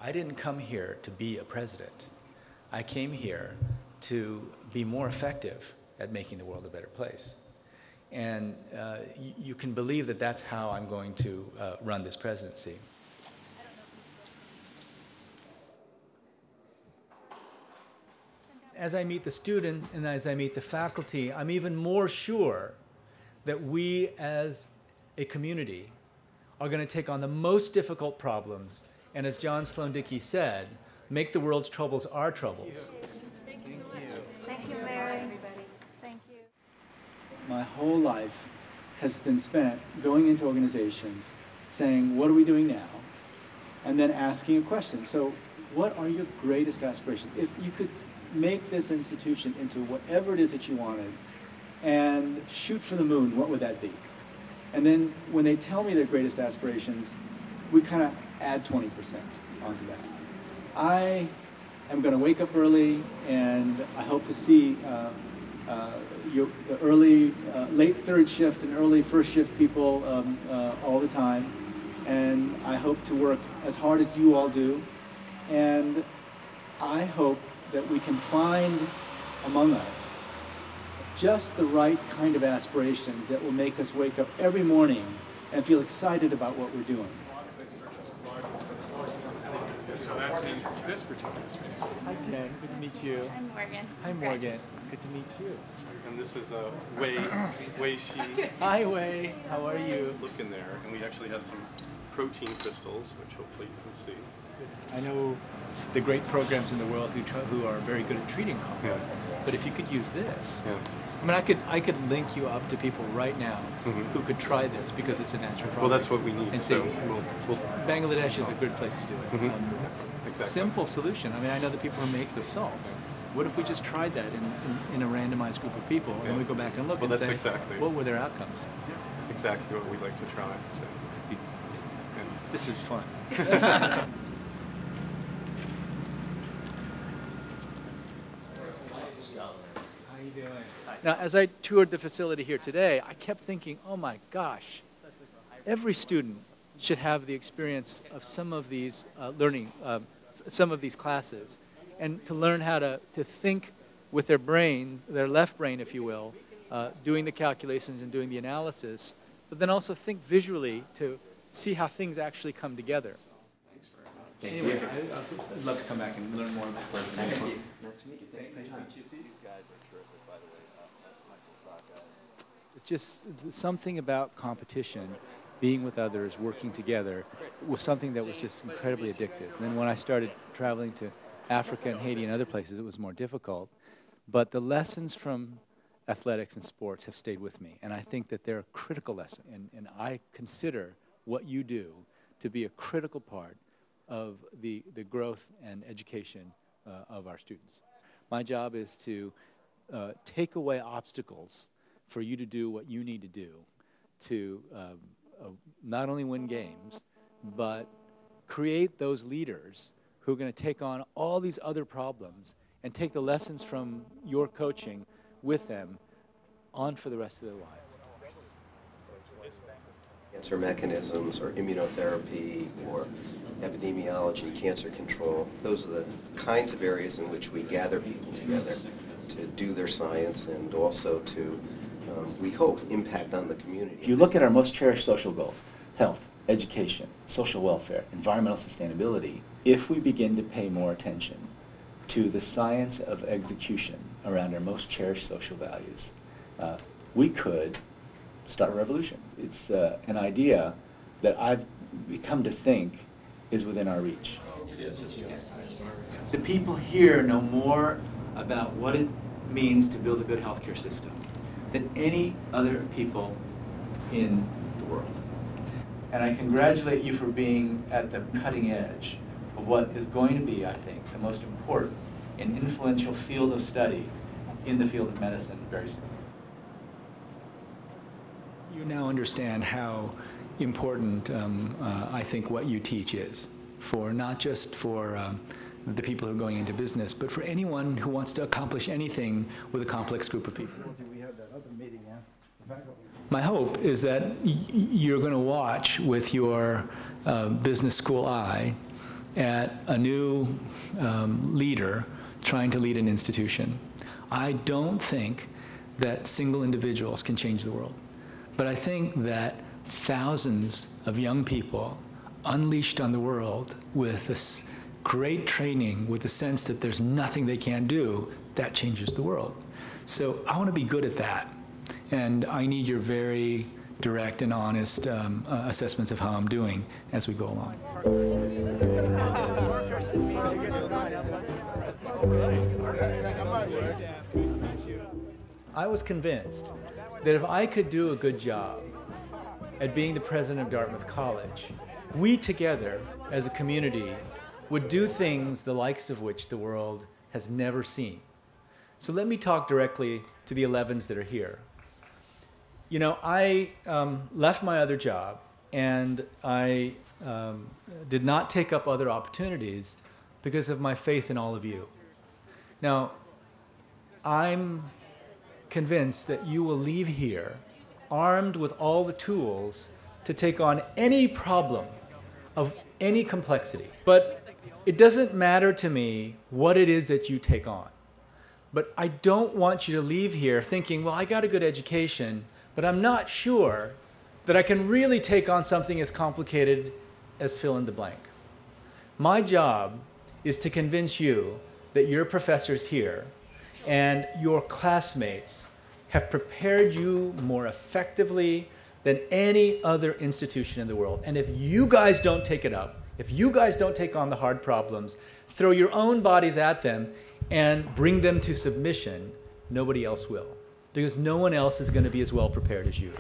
I didn't come here to be a president. I came here to be more effective at making the world a better place. And you can believe that that's how I'm going to run this presidency. As I meet the students and as I meet the faculty, I'm even more sure that we as a community are going to take on the most difficult problems, and as John Sloan Dickey said, make the world's troubles our troubles. Thank you so much. Thank you, Mary. Thank you. My whole life has been spent going into organizations, saying, what are we doing now? And then asking a question. So what are your greatest aspirations? If you could make this institution into whatever it is that you wanted and shoot for the moon, what would that be? And then when they tell me their greatest aspirations, we kind of add 20% onto that. I am going to wake up early, and I hope to see the early, late third shift and early first shift people all the time. And I hope to work as hard as you all do. And I hope that we can find among us just the right kind of aspirations that will make us wake up every morning and feel excited about what we're doing. So that's in this particular space. Hi Jen, good to meet you. I'm Morgan. Hi Morgan, good to meet you. And this is Wei Shi. Hi Wei, how are you? Look in there, and we actually have some protein crystals, which hopefully you can see. I know the great programs in the world who are very good at treating cholera, but if you could use this, I mean, I could link you up to people right now who could try this because it's a natural product. Well, that's what we need. And so we'll Bangladesh is a good place to do it. Exactly. Simple solution. I mean, I know the people who make the salts. What if we just tried that in a randomized group of people, and then we go back and look and say, what were their outcomes? Exactly what we'd like to try. So. This is fun. Now, as I toured the facility here today, I kept thinking, oh my gosh, every student should have the experience of some of these some of these classes, and to learn how to think with their brain, their left brain, if you will, doing the calculations and doing the analysis, but then also think visually to see how things actually come together. Anyway, I'd love to come back and learn more about it. Thank you. Nice to meet you. Nice to meet you. These guys are terrific, by the way. It's just something about competition, being with others, working together, was something that was just incredibly addictive. And then when I started traveling to Africa and Haiti and other places, it was more difficult. But the lessons from athletics and sports have stayed with me. And I think that they're a critical lesson. And I consider what you do to be a critical part of the growth and education of our students. My job is to take away obstacles for you to do what you need to do to not only win games, but create those leaders who are going to take on all these other problems and take the lessons from your coaching with them on for the rest of their lives. Cancer mechanisms or immunotherapy or epidemiology, cancer control, those are the kinds of areas in which we gather people together to do their science and also to, we hope, impact on the community. If you look at our most cherished social goals, health, education, social welfare, environmental sustainability, if we begin to pay more attention to the science of execution around our most cherished social values, we could start a revolution. It's an idea that I've come to think is within our reach. The people here know more about what it means to build a good healthcare system than any other people in the world. And I congratulate you for being at the cutting edge of what is going to be, I think, the most important and influential field of study in the field of medicine very soon. You now understand how important I think what you teach is, for not just for the people who are going into business, but for anyone who wants to accomplish anything with a complex group of people. My hope is that you're going to watch with your business school eye at a new leader trying to lead an institution. I don't think that single individuals can change the world. But I think that thousands of young people unleashed on the world with this great training, with the sense that there's nothing they can't do, that changes the world. So I want to be good at that. And I need your very direct and honest assessments of how I'm doing as we go along. I was convinced that if I could do a good job at being the president of Dartmouth College, we together as a community would do things the likes of which the world has never seen. So let me talk directly to the 11s that are here. You know, I left my other job and I did not take up other opportunities because of my faith in all of you. Now, I'm convinced that you will leave here armed with all the tools to take on any problem of any complexity. But it doesn't matter to me what it is that you take on. But I don't want you to leave here thinking, well, I got a good education, but I'm not sure that I can really take on something as complicated as fill in the blank. My job is to convince you that your professors here and your classmates have prepared you more effectively than any other institution in the world. And if you guys don't take it up, if you guys don't take on the hard problems, throw your own bodies at them and bring them to submission, nobody else will. Because no one else is going to be as well prepared as you.